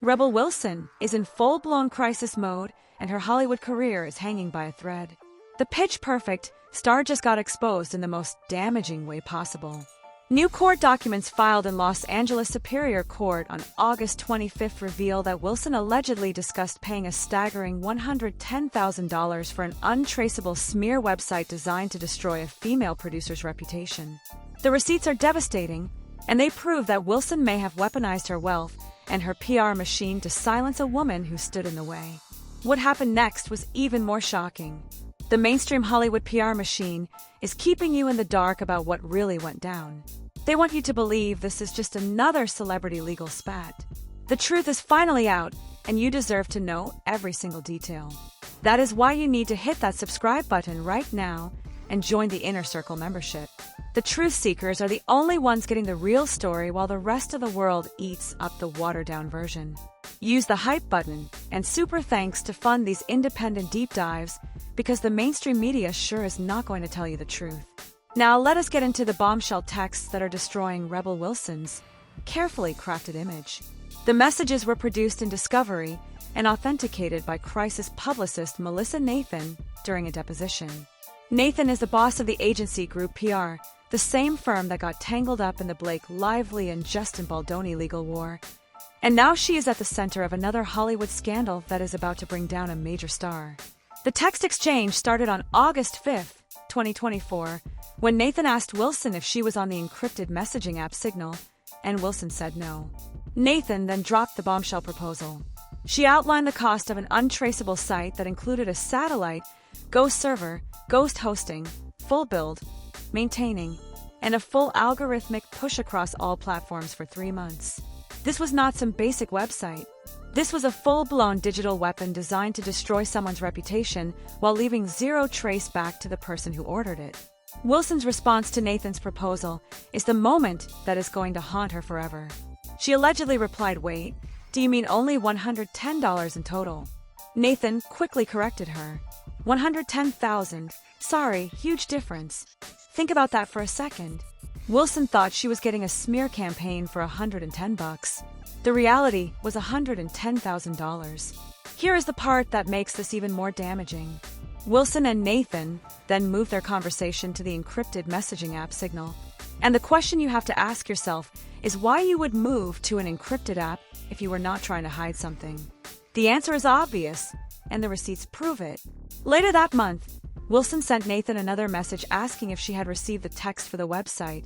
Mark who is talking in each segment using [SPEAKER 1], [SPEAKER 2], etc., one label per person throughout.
[SPEAKER 1] Rebel Wilson is in full-blown crisis mode, and her Hollywood career is hanging by a thread. The pitch-perfect star just got exposed in the most damaging way possible. New court documents filed in Los Angeles Superior Court on August 25 reveal that Wilson allegedly discussed paying a staggering $110,000 for an untraceable smear website designed to destroy a female producer's reputation. The receipts are devastating, and they prove that Wilson may have weaponized her wealth and her PR machine to silence a woman who stood in the way. What happened next was even more shocking. The mainstream Hollywood PR machine is keeping you in the dark about what really went down. They want you to believe this is just another celebrity legal spat. The truth is finally out, and you deserve to know every single detail. That is why you need to hit that subscribe button right now and join the Inner Circle membership. The truth seekers are the only ones getting the real story while the rest of the world eats up the watered-down version. Use the hype button and super thanks to fund these independent deep dives, because the mainstream media sure is not going to tell you the truth. Now let us get into the bombshell texts that are destroying Rebel Wilson's carefully crafted image. The messages were produced in discovery and authenticated by crisis publicist Melissa Nathan during a deposition. Nathan is the boss of the agency Group PR, the same firm that got tangled up in the Blake Lively and Justin Baldoni legal war. And now she is at the center of another Hollywood scandal that is about to bring down a major star. The text exchange started on August 5, 2024, when Nathan asked Wilson if she was on the encrypted messaging app Signal, and Wilson said no. Nathan then dropped the bombshell proposal. She outlined the cost of an untraceable site that included a satellite, ghost server, ghost hosting, full build, maintaining, and a full algorithmic push across all platforms for 3 months. This was not some basic website. This was a full-blown digital weapon designed to destroy someone's reputation while leaving zero trace back to the person who ordered it. Wilson's response to Nathan's proposal is the moment that is going to haunt her forever. She allegedly replied, "Wait, do you mean only $110 in total?" Nathan quickly corrected her. $110,000. Sorry, huge difference. Think about that for a second. Wilson thought she was getting a smear campaign for $110. The reality was $110,000. Here is the part that makes this even more damaging. Wilson and Nathan then moved their conversation to the encrypted messaging app Signal. And the question you have to ask yourself is why you would move to an encrypted app if you were not trying to hide something. The answer is obvious, and the receipts prove it. Later that month, Wilson sent Nathan another message asking if she had received the text for the website,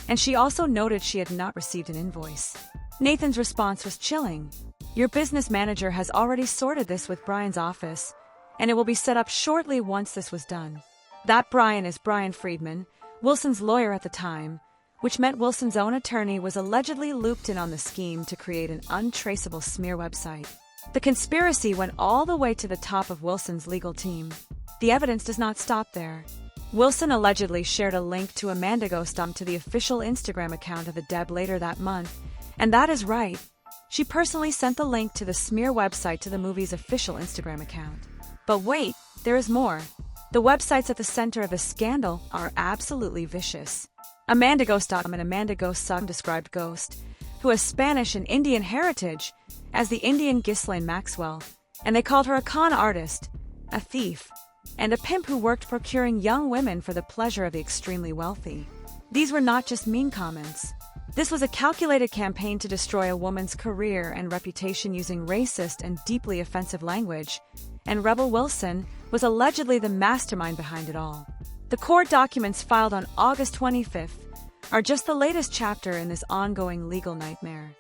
[SPEAKER 1] and she also noted she had not received an invoice. Nathan's response was chilling. "Your business manager has already sorted this with Brian's office, and it will be set up shortly once this was done." That Brian is Brian Friedman, Wilson's lawyer at the time, which meant Wilson's own attorney was allegedly looped in on the scheme to create an untraceable smear website. The conspiracy went all the way to the top of Wilson's legal team. The evidence does not stop there. Wilson allegedly shared a link to Amanda Ghost to the official Instagram account of the Deb later that month, and that is right. She personally sent the link to the smear website to the movie's official Instagram account. But wait, there is more. The websites at the center of the scandal are absolutely vicious. Amanda Ghost and Amanda Ghost's son described Ghost, who has Spanish and Indian heritage, as the Indian Ghislaine Maxwell, and they called her a con artist, a thief, and a pimp who worked procuring young women for the pleasure of the extremely wealthy. These were not just mean comments. This was a calculated campaign to destroy a woman's career and reputation using racist and deeply offensive language, and Rebel Wilson was allegedly the mastermind behind it all. The court documents filed on August 25th are just the latest chapter in this ongoing legal nightmare.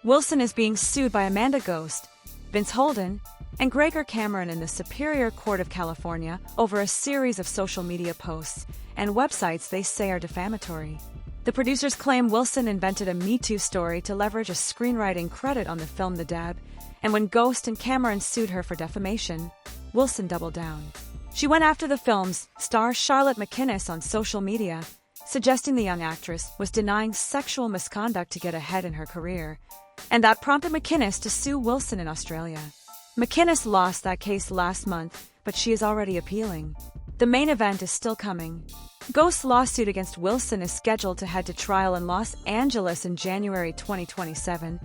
[SPEAKER 1] Wilson is being sued by Amanda Ghost, Vince Holden, and Gregor Cameron in the Superior Court of California over a series of social media posts and websites they say are defamatory. The producers claim Wilson invented a Me Too story to leverage a screenwriting credit on the film The Deb, and when Ghost and Cameron sued her for defamation, Wilson doubled down. She went after the film's star Charlotte McInnes on social media, suggesting the young actress was denying sexual misconduct to get ahead in her career, and that prompted McInnes to sue Wilson in Australia. McInnes lost that case last month, but she is already appealing. The main event is still coming. Ghost's lawsuit against Wilson is scheduled to head to trial in Los Angeles in January 2027,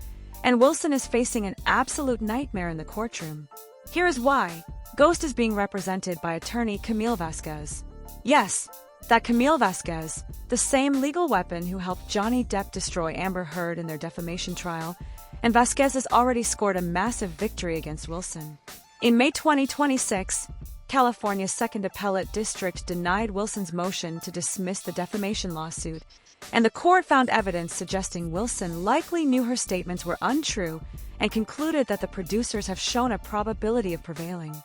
[SPEAKER 1] and Wilson is facing an absolute nightmare in the courtroom. Here is why. Ghost is being represented by attorney Camille Vasquez. Yes, that Camille Vasquez, the same legal weapon who helped Johnny Depp destroy Amber Heard in their defamation trial, and Vasquez has already scored a massive victory against Wilson. In May 2026, California's Second Appellate District denied Wilson's motion to dismiss the defamation lawsuit, and the court found evidence suggesting Wilson likely knew her statements were untrue and concluded that the producers have shown a probability of prevailing.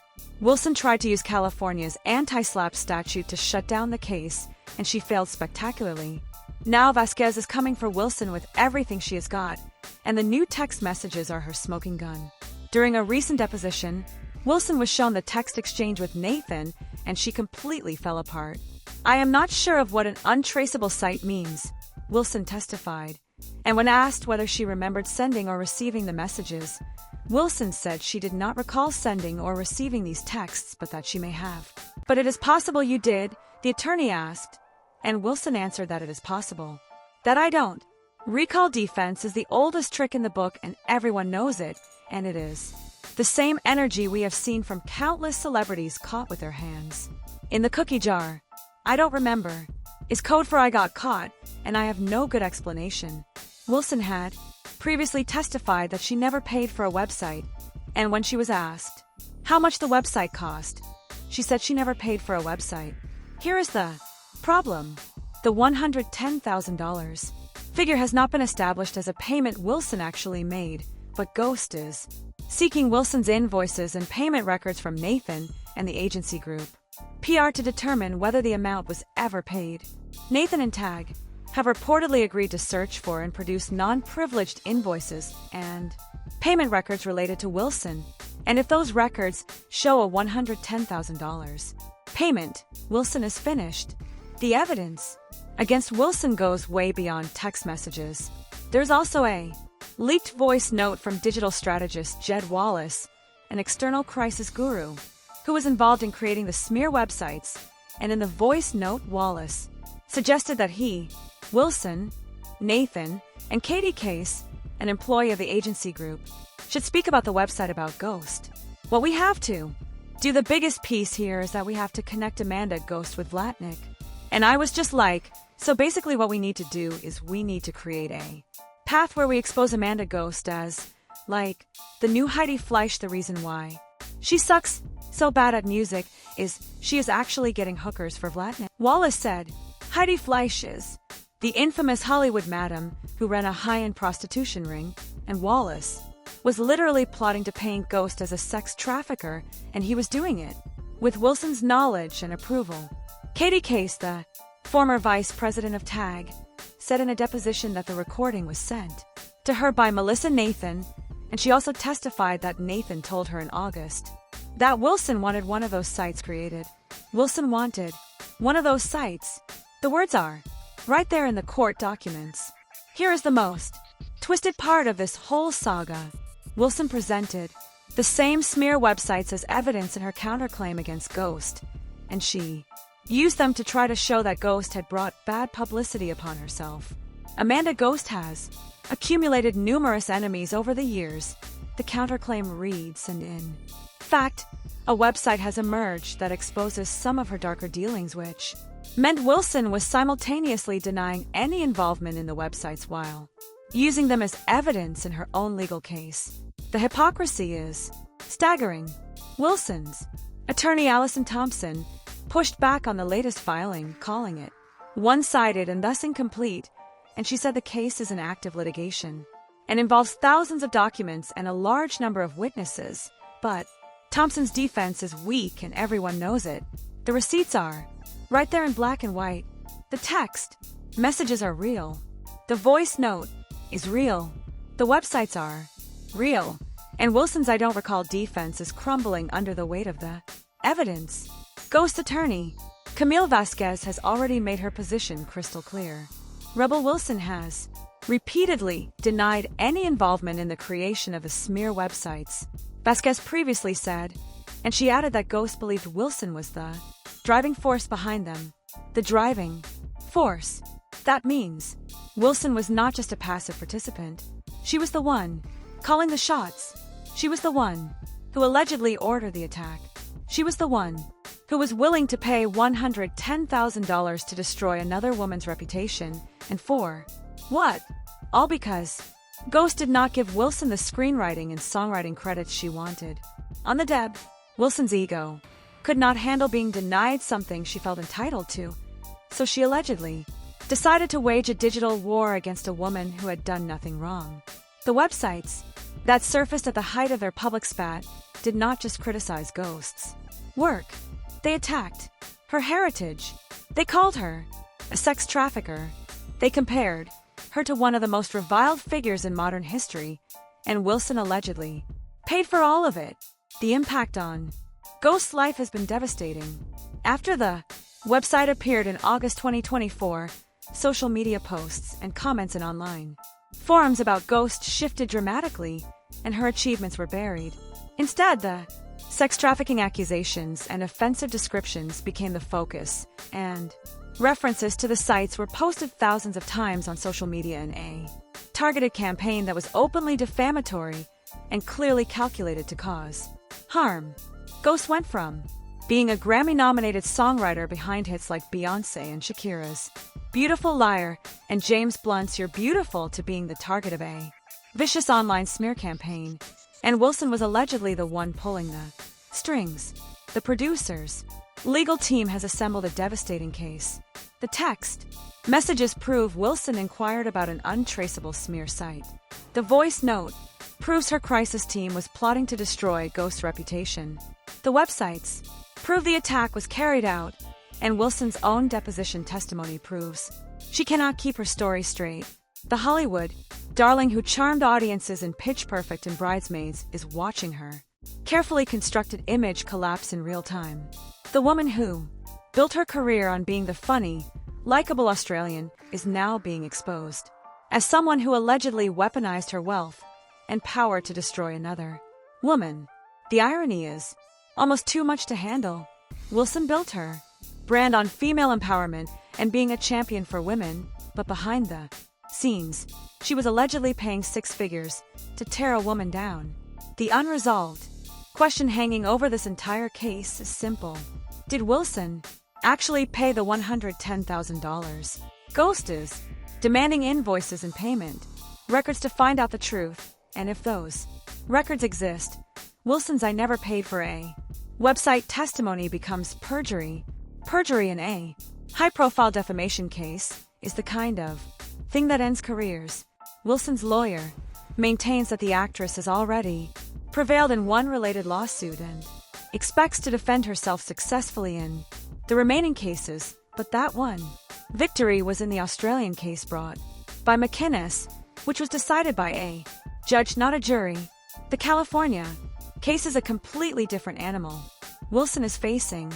[SPEAKER 1] Wilson tried to use California's anti-SLAPP statute to shut down the case, and she failed spectacularly. Now Vasquez is coming for Wilson with everything she has got, and the new text messages are her smoking gun. During a recent deposition, Wilson was shown the text exchange with Nathan, and she completely fell apart. "I am not sure of what an untraceable site means," Wilson testified. And when asked whether she remembered sending or receiving the messages, Wilson said she did not recall sending or receiving these texts, but that she may have. "But it is possible you did," the attorney asked, and Wilson answered that it is possible. "That I don't. Recall defense is the oldest trick in the book and everyone knows it, and it is the same energy we have seen from countless celebrities caught with their hands in the cookie jar. I don't remember is code for I got caught, and I have no good explanation." Wilson had previously testified that she never paid for a website, and when she was asked how much the website cost, she said she never paid for a website. Here is the problem. The $110,000 figure has not been established as a payment Wilson actually made, but Ghost is seeking Wilson's invoices and payment records from Nathan and the agency group PR to determine whether the amount was ever paid. Nathan and Tag have reportedly agreed to search for and produce non-privileged invoices and payment records related to Wilson, and if those records show a $110,000 payment, Wilson is finished. The evidence against Wilson goes way beyond text messages. There's also a leaked voice note from digital strategist Jed Wallace, an external crisis guru, who was involved in creating the smear websites, and in the voice note Wallace suggested that he, Wilson, Nathan, and Katie Case, an employee of the agency group, should speak about the website about Ghost. What we have to do, the biggest piece here is that we have to connect Amanda Ghost with Vlatnik. And I was just like, so basically what we need to do is we need to create a path where we expose Amanda Ghost as, like, the new Heidi Fleisch. The reason why she sucks so bad at music is she is actually getting hookers for Vlatnik. Wallace said, Heidi Fleisch is the infamous Hollywood madam who ran a high-end prostitution ring, and Wallace was literally plotting to paint Ghost as a sex trafficker, and he was doing it with Wilson's knowledge and approval. Katie Case, the former vice president of TAG, said in a deposition that the recording was sent to her by Melissa Nathan, and she also testified that Nathan told her in August that Wilson wanted one of those sites created. Wilson wanted one of those sites. The words are right there in the court documents. Here is the most twisted part of this whole saga. Wilson presented the same smear websites as evidence in her counterclaim against Ghost, and she used them to try to show that Ghost had brought bad publicity upon herself. Amanda Ghost has accumulated numerous enemies over the years, the counterclaim reads, and in fact, a website has emerged that exposes some of her darker dealings, which meant Wilson was simultaneously denying any involvement in the websites while using them as evidence in her own legal case. The hypocrisy is staggering. Wilson's attorney Allison Thompson pushed back on the latest filing, calling it one-sided and thus incomplete, and she said the case is in active litigation and involves thousands of documents and a large number of witnesses. But Thompson's defense is weak and everyone knows it. The receipts are right there in black and white. The text messages are real. The voice note is real. The websites are real. And Wilson's I don't recall defense is crumbling under the weight of the evidence. Ghost attorney Camille Vasquez has already made her position crystal clear. Rebel Wilson has repeatedly denied any involvement in the creation of the smear websites, Vasquez previously said, and she added that Ghost believed Wilson was the driving force behind them. The driving force. That means Wilson was not just a passive participant. She was the one calling the shots. She was the one who allegedly ordered the attack. She was the one who was willing to pay $110,000 to destroy another woman's reputation. And for what? All because Ghost did not give Wilson the screenwriting and songwriting credits she wanted. On the Deb, Wilson's ego could not handle being denied something she felt entitled to, so she allegedly decided to wage a digital war against a woman who had done nothing wrong. The websites that surfaced at the height of their public spat did not just criticize Ghost's work. They attacked her heritage. They called her a sex trafficker. They compared her to one of the most reviled figures in modern history, and Wilson allegedly paid for all of it. The impact on Ghost's life has been devastating. After the website appeared in August 2024, social media posts and comments in online forums about Ghost shifted dramatically, and her achievements were buried. Instead, the sex trafficking accusations and offensive descriptions became the focus, and references to the sites were posted thousands of times on social media in a targeted campaign that was openly defamatory and clearly calculated to cause harm. Ghost went from being a Grammy-nominated songwriter behind hits like Beyoncé and Shakira's Beautiful Liar and James Blunt's You're Beautiful to being the target of a vicious online smear campaign, and Wilson was allegedly the one pulling the strings. The producer's legal team has assembled a devastating case. The text messages prove Wilson inquired about an untraceable smear site. The voice note proves her crisis team was plotting to destroy Ghost's reputation. The websites prove the attack was carried out, and Wilson's own deposition testimony proves she cannot keep her story straight. The Hollywood darling who charmed audiences in Pitch Perfect and Bridesmaids is watching her carefully constructed image collapse in real time. The woman who built her career on being the funny, likable Australian is now being exposed as someone who allegedly weaponized her wealth and power to destroy another woman. The irony is almost too much to handle. Wilson built her brand on female empowerment and being a champion for women, but behind the scenes, she was allegedly paying six figures to tear a woman down. The unresolved question hanging over this entire case is simple. Did Wilson actually pay the $110,000? Ghost is demanding invoices and payment records to find out the truth, and if those records exist, Wilson's "I never paid for a" website testimony becomes perjury. Perjury in a high-profile defamation case is the kind of thing that ends careers. Wilson's lawyer maintains that the actress has already prevailed in one related lawsuit and expects to defend herself successfully in the remaining cases, but that one victory was in the Australian case brought by McInnes, which was decided by a judge, not a jury. The California case is a completely different animal. Wilson is facing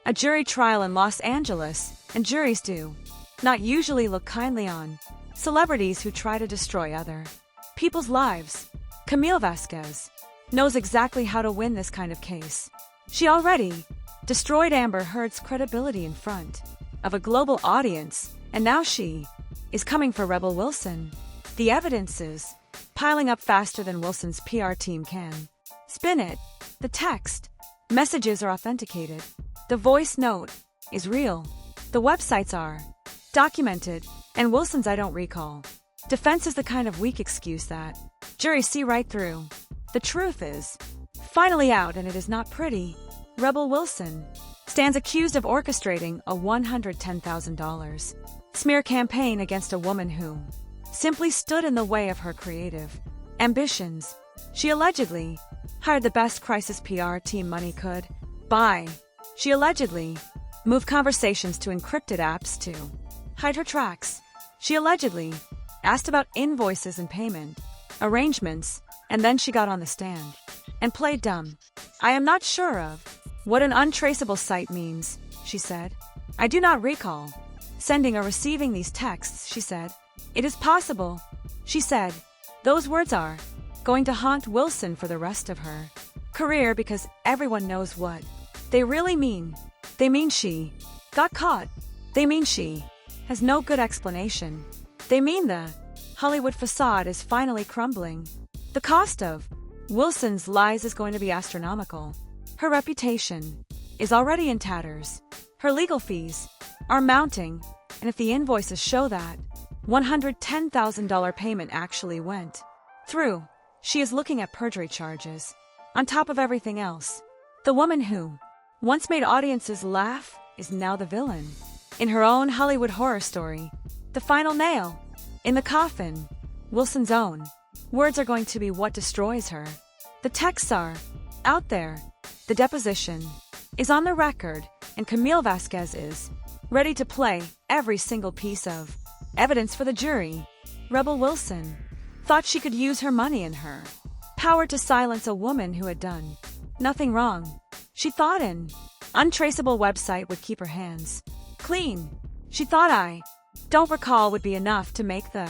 [SPEAKER 1] a jury trial in Los Angeles, and juries do not usually look kindly on celebrities who try to destroy other people's lives. Camille Vasquez knows exactly how to win this kind of case. She already destroyed Amber Heard's credibility in front of a global audience, and now she is coming for Rebel Wilson. The evidence is piling up faster than Wilson's PR team can spin it. The text messages are authenticated. The voice note is real. The websites are documented, and Wilson's "I don't recall" defense is the kind of weak excuse that juries see right through. The truth is finally out, and it is not pretty. Rebel Wilson stands accused of orchestrating a $110,000 smear campaign against a woman who simply stood in the way of her creative ambitions. She allegedly hired the best crisis PR team money could buy. She allegedly moved conversations to encrypted apps to hide her tracks. She allegedly asked about invoices and payment arrangements, and then she got on the stand and played dumb. "I am not sure of what an untraceable site means," she said. "I do not recall sending or receiving these texts," she said. "It is possible," she said. Those words are going to haunt Wilson for the rest of her career because everyone knows what they really mean. They mean she got caught. They mean she has no good explanation. They mean the Hollywood facade is finally crumbling. The The cost of Wilson's lies is going to be astronomical. Her reputation is already in tatters. Her legal fees are mounting, and if the invoices show that $110,000 payment actually went through, she is looking at perjury charges. On top of everything else, the woman who once made audiences laugh is now the villain. In her own Hollywood horror story, the final nail in the coffin, Wilson's own words are going to be what destroys her. The texts are out there. The deposition is on the record, and Camille Vasquez is ready to play every single piece of evidence for the jury. Rebel Wilson thought she could use her money and her power to silence a woman who had done nothing wrong. She thought an untraceable website would keep her hands clean. She thought I don't recall would be enough to make the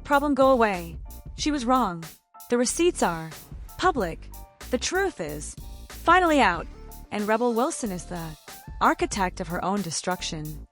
[SPEAKER 1] problem go away. She was wrong. The receipts are public. The truth is finally out, and Rebel Wilson is the architect of her own destruction.